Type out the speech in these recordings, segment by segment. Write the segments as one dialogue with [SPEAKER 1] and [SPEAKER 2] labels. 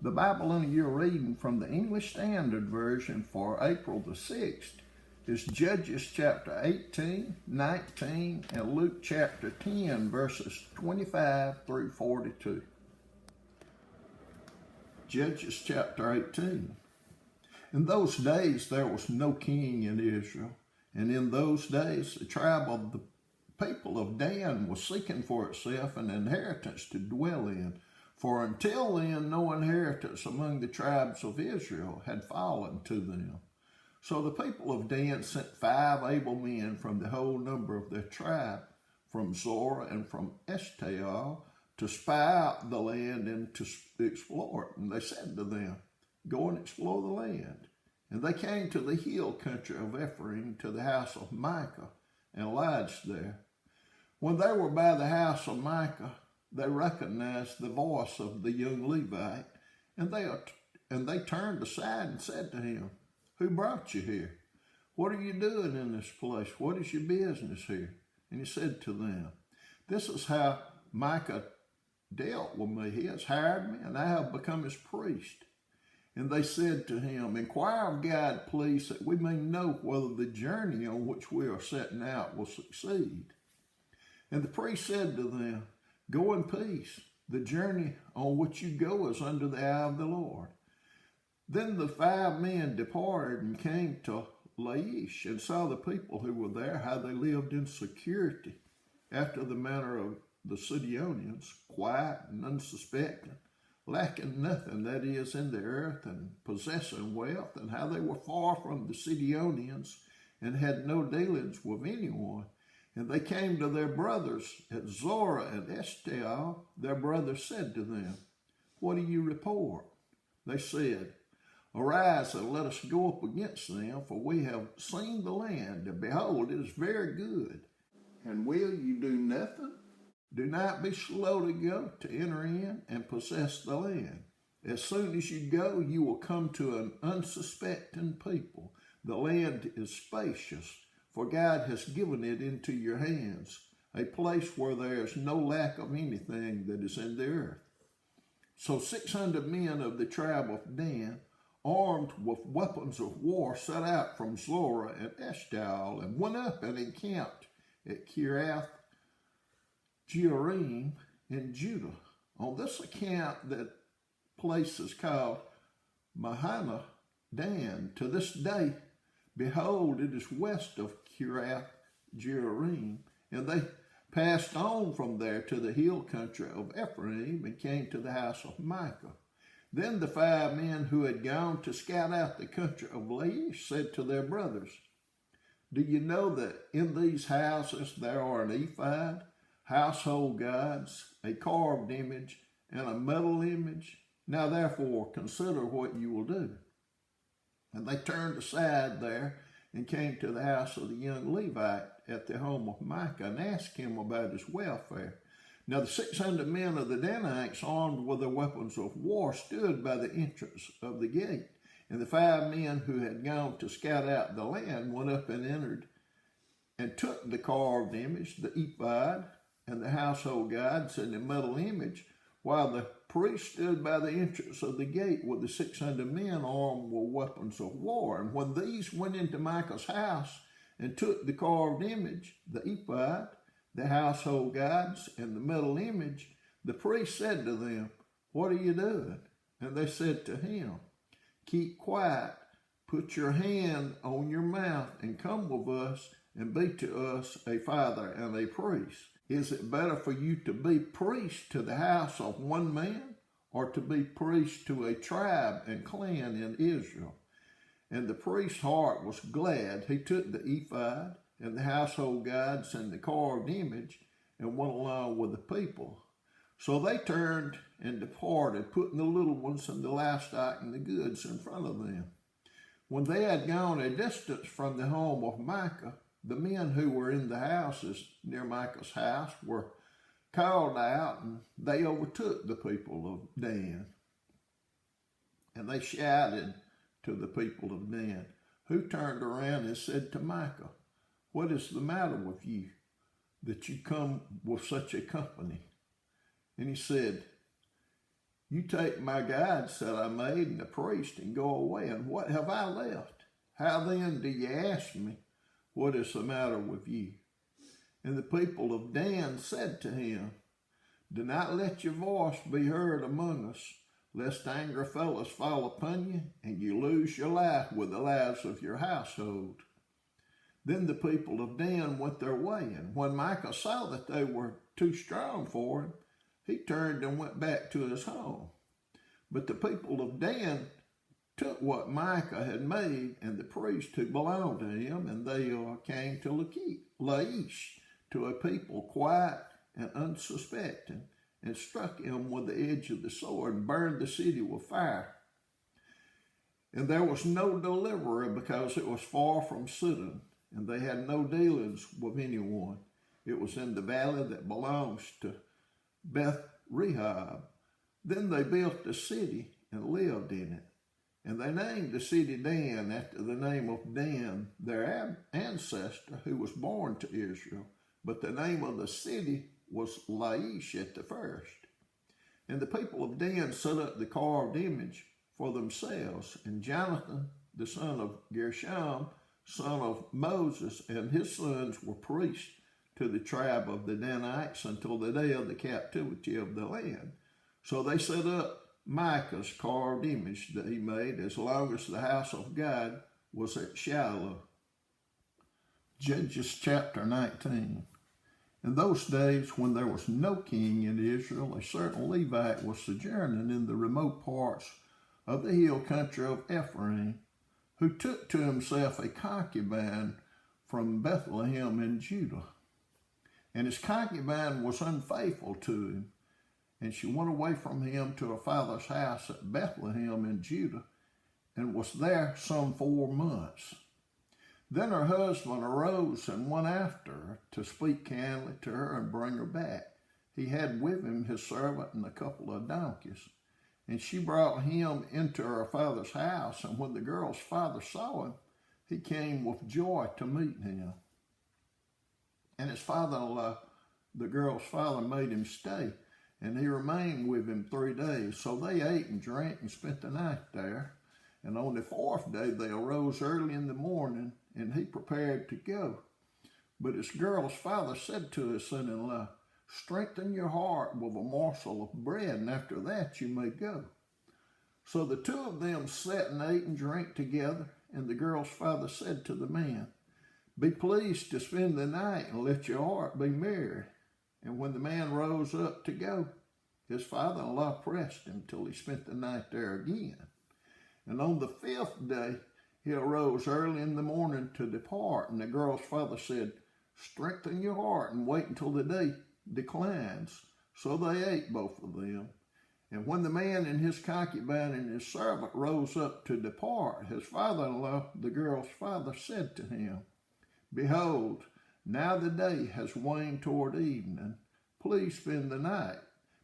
[SPEAKER 1] The Bible in your reading from the English Standard Version for April the 6th is Judges chapter 18, 19, and Luke chapter 10, verses 25 through 42. Judges chapter 18. In those days there was no king in Israel, and in those days the tribe of the people of Dan was seeking for itself an inheritance to dwell in. For until then, no inheritance among the tribes of Israel had fallen to them. So the people of Dan sent 5 able men from the whole number of their tribe, from Zorah and from Eshtaol, to spy out the land and to explore it. And they said to them, "Go and explore the land." And they came to the hill country of Ephraim, to the house of Micah, and lodged there. When they were by the house of Micah, they recognized the voice of the young Levite, and they turned aside and said to him, "Who brought you here? What are you doing in this place? What is your business here?" And he said to them, "This is how Micah dealt with me. He has hired me, and I have become his priest." And they said to him, "Inquire of God, please, that we may know whether the journey on which we are setting out will succeed." And the priest said to them, "Go in peace. The journey on which you go is under the eye of the Lord." Then the 5 men departed and came to Laish, and saw the people who were there, how they lived in security, after the manner of the Sidonians, quiet and unsuspecting, lacking nothing, that is, in the earth, and possessing wealth, and how they were far from the Sidonians, and had no dealings with anyone. And they came to their brothers at Zorah and Eshtaol. Their brothers said to them, "What do you report?" They said, "Arise and let us go up against them, for we have seen the land, and behold, it is very good. And will you do nothing? Do not be slow to go to enter in and possess the land. As soon as you go, you will come to an unsuspecting people. The land is spacious, for God has given it into your hands, a place where there is no lack of anything that is in the earth." So 600 men of the tribe of Dan, armed with weapons of war, set out from Zorah and Eshtaol, and went up and encamped at Kiriath Jearim in Judah. On this account, that place is called Mahanaim Dan to this day. Behold, it is west of Kiriath Jearim. And they passed on from there to the hill country of Ephraim, and came to the house of Micah. Then the 5 men who had gone to scout out the country of Laish said to their brothers, "Do you know that in these houses there are an ephod, household gods, a carved image, and a metal image? Now therefore consider what you will do." And they turned aside there and came to the house of the young Levite at the home of Micah, and asked him about his welfare. Now the 600 men of the Danites, armed with their weapons of war, stood by the entrance of the gate. And the 5 men who had gone to scout out the land went up and entered, and took the carved image, the ephod, and the household gods, and the metal image, while the priest stood by the entrance of the gate with the 600 men armed with weapons of war. And when these went into Micah's house and took the carved image, the ephod, the household gods, and the metal image, the priest said to them, "What are you doing?" And they said to him, "Keep quiet, put your hand on your mouth, and come with us, and be to us a father and a priest. Is it better for you to be priest to the house of one man, or to be priest to a tribe and clan in Israel?" And the priest's heart was glad. He took the ephod and the household gods and the carved image, and went along with the people. So they turned and departed, putting the little ones and the livestock and the goods in front of them. When they had gone a distance from the home of Micah, the men who were in the houses near Micah's house were called out, and they overtook the people of Dan. And they shouted to the people of Dan, who turned around and said to Micah, "What is the matter with you, that you come with such a company?" And he said, You take my gods that I made and the priest and go away, and what have I left? How then do you ask me, what is the matter with you? And the people of Dan said to him, do not let your voice be heard among us, lest anger fellows fall upon you, and you lose your life with the lives of your household. Then the people of Dan went their way, and when Micah saw that they were too strong for him, he turned and went back to his home. But the people of Dan took what Micah had made and the priest who belonged to him, and they came to Laish, to a people quiet and unsuspecting, and struck him with the edge of the sword and burned the city with fire. And there was no deliverer because it was far from Sidon, and they had no dealings with anyone. It was in the valley that belongs to Beth Rehob. Then they built a city and lived in it. And they named the city Dan after the name of Dan, their ancestor who was born to Israel. But the name of the city was Laish at the first. And the people of Dan set up the carved image for themselves. And Jonathan, the son of Gershom, son of Moses, and his sons were priests to the tribe of the Danites until the day of the captivity of the land. So they set up Micah's carved image that he made as long as the house of God was at Shiloh. Judges chapter 19. In those days, when there was no king in Israel, a certain Levite was sojourning in the remote parts of the hill country of Ephraim, who took to himself a concubine from Bethlehem in Judah. And his concubine was unfaithful to him, and she went away from him to her father's house at Bethlehem in Judah, and was there some 4 months. Then her husband arose and went after her to speak kindly to her and bring her back. He had with him his servant and a couple of donkeys. And she brought him into her father's house, and when the girl's father saw him, he came with joy to meet him. And his father-in-law, the girl's father, made him stay, and he remained with him 3 days. So they ate and drank and spent the night there. And on the 4th day they arose early in the morning, and he prepared to go. But his girl's father said to his son-in-law, strengthen your heart with a morsel of bread, and after that you may go. So the 2 of them sat and ate and drank together, and the girl's father said to the man, be pleased to spend the night, and let your heart be merry. And when the man rose up to go, his father-in-law pressed him till he spent the night there again. And on the 5th day he arose early in the morning to depart, and the girl's father said, strengthen your heart and wait until the day declines. So they ate, both of them. And when the man and his concubine and his servant rose up to depart, his father-in-law, the girl's father, said to him, behold, now the day has waned toward evening. Please spend the night.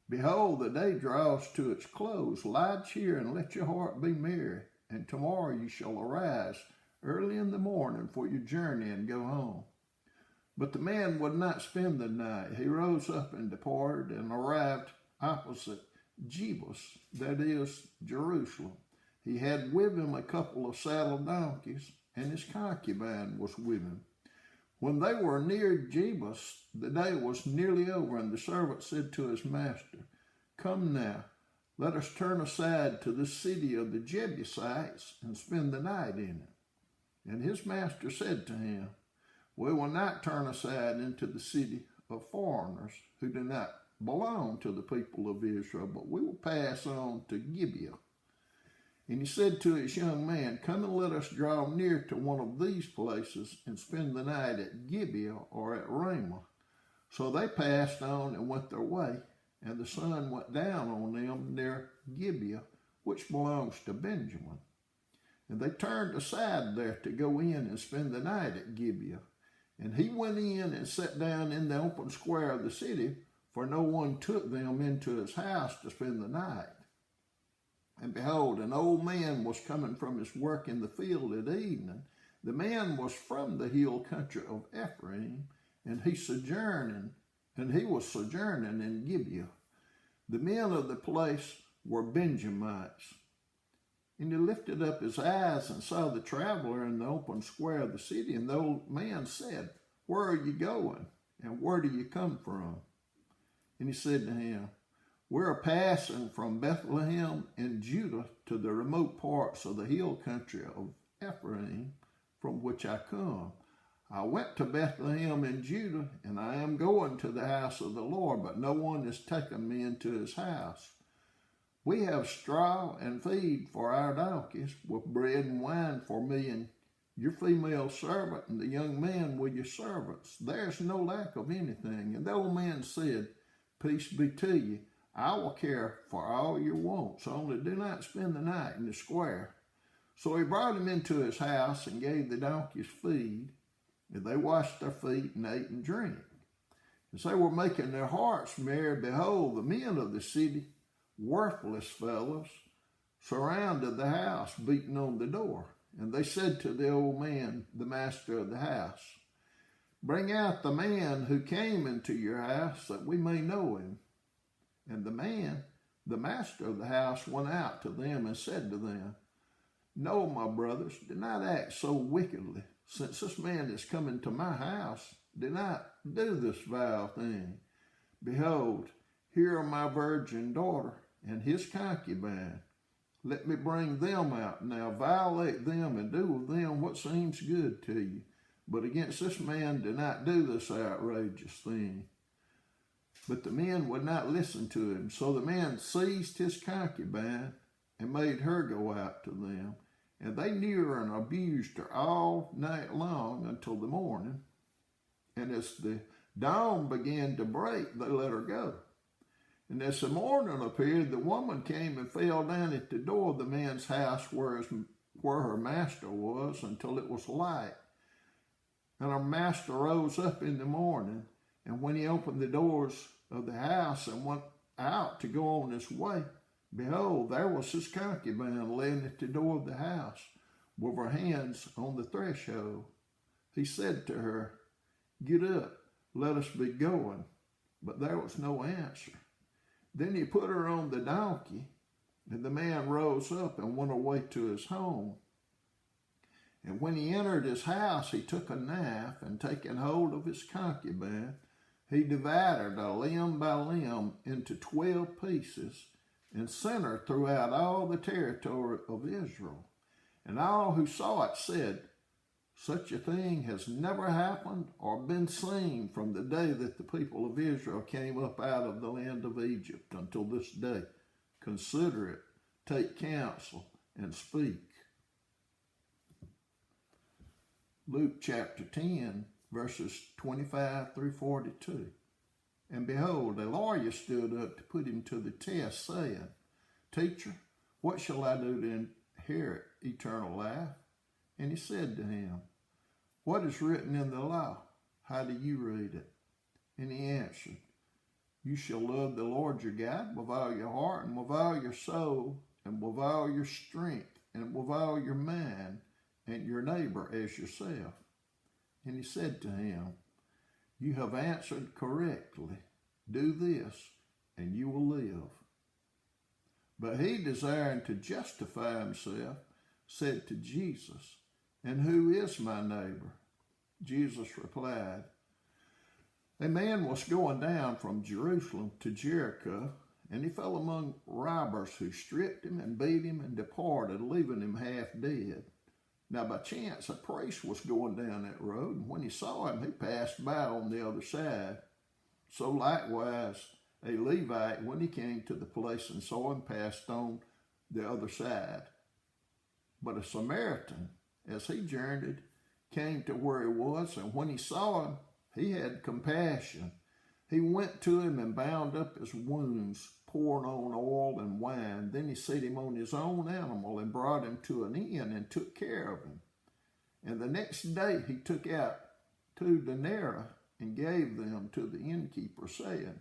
[SPEAKER 1] Behold, the day draws to its close. Lie cheer and let your heart be merry. And tomorrow you shall arise early in the morning for your journey and go home. But the man would not spend the night. He rose up and departed and arrived opposite Jebus, that is, Jerusalem. He had with him a couple of saddled donkeys, and his concubine was with him. When they were near Jebus, the day was nearly over, and the servant said to his master, come now, let us turn aside to the city of the Jebusites and spend the night in it. And his master said to him, we will not turn aside into the city of foreigners who do not belong to the people of Israel, but we will pass on to Gibeah. And he said to his young man, come and let us draw near to one of these places and spend the night at Gibeah or at Ramah. So they passed on and went their way, and the sun went down on them near Gibeah, which belongs to Benjamin. And they turned aside there to go in and spend the night at Gibeah. And he went in and sat down in the open square of the city, for no one took them into his house to spend the night. And behold, an old man was coming from his work in the field at evening. The man was from the hill country of Ephraim, and he was sojourning in Gibeah. The men of the place were Benjamites. And he lifted up his eyes and saw the traveler in the open square of the city. And the old man said, Where are you going? And where do you come from? And he said to him, We're passing from Bethlehem in Judah to the remote parts of the hill country of Ephraim, from which I come. I went to Bethlehem in Judah, and I am going to the house of the Lord, but no one has taken me into his house. We have straw and feed for our donkeys, with bread and wine for me and your female servant and the young man with your servants. There's no lack of anything. And the old man said, Peace be to you. I will care for all your wants, only do not spend the night in the square. So he brought him into his house and gave the donkeys feed. And they washed their feet and ate and drank. As they were making their hearts merry, behold, the men of the city, worthless fellows, surrounded the house, beating on the door. And they said to the old man, the master of the house, Bring out the man who came into your house, that we may know him. And the man, the master of the house, went out to them and said to them, No, my brothers, do not act so wickedly. Since this man is come into my house, do not do this vile thing. Behold, here are my virgin daughter and his concubine. Let me bring them out now, violate them, and do with them what seems good to you. But against this man do not do this outrageous thing. But the men would not listen to him. So the man seized his concubine and made her go out to them. And they knew her and abused her all night long until the morning. And as the dawn began to break, they let her go. And as the morning appeared, the woman came and fell down at the door of the man's house where her master was until it was light. And her master rose up in the morning, and when he opened the doors of the house and went out to go on his way, behold, there was his concubine laying at the door of the house, with her hands on the threshold. He said to her, Get up, let us be going. But there was no answer. Then he put her on the donkey, and the man rose up and went away to his home. And when he entered his house, he took a knife, and taking hold of his concubine, he divided her limb by limb into 12 pieces, and sent her throughout all the territory of Israel. And all who saw it said, Such a thing has never happened or been seen from the day that the people of Israel came up out of the land of Egypt until this day. Consider it, take counsel, and speak. Luke chapter 10, verses 25 through 42. And behold, a lawyer stood up to put him to the test, saying, Teacher, what shall I do to inherit eternal life? And he said to him, What is written in the law? How do you read it? And he answered, You shall love the Lord your God with all your heart, and with all your soul, and with all your strength, and with all your mind, and your neighbor as yourself. And he said to him, You have answered correctly. Do this, and you will live. But he, desiring to justify himself, said to Jesus, And who is my neighbor? Jesus replied, A man was going down from Jerusalem to Jericho, and he fell among robbers who stripped him and beat him and departed, leaving him half dead. Now by chance a priest was going down that road, and when he saw him, he passed by on the other side. So likewise a Levite, when he came to the place and saw him, passed on the other side. But a Samaritan, as he journeyed, came to where he was, and when he saw him, he had compassion. He went to him and bound up his wounds, pouring on oil and wine. Then he set him on his own animal and brought him to an inn and took care of him. And the next day he took out 2 denarii and gave them to the innkeeper, saying,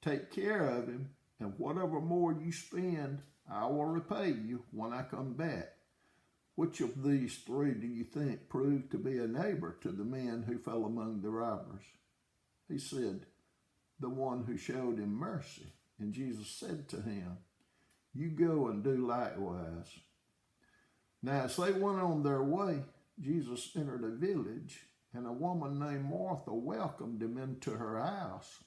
[SPEAKER 1] Take care of him, and whatever more you spend, I will repay you when I come back. Which of these 3 do you think proved to be a neighbor to the man who fell among the robbers? He said, The one who showed him mercy. And Jesus said to him, You go and do likewise." Now, as they went on their way, Jesus entered a village, and a woman named Martha welcomed him into her house.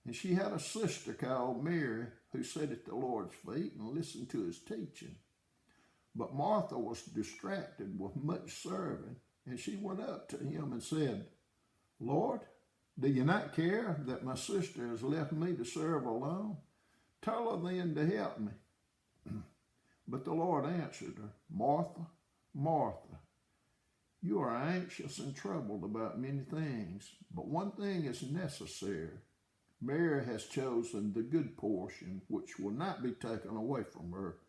[SPEAKER 1] And she had a sister called Mary who sat at the Lord's feet and listened to his teaching. But Martha was distracted with much serving, and she went up to him and said, "Lord, do you not care that my sister has left me to serve alone? Tell her then to help me." But the Lord answered her, "Martha, Martha, you are anxious and troubled about many things, but one thing is necessary. Mary has chosen the good portion, which will not be taken away from her."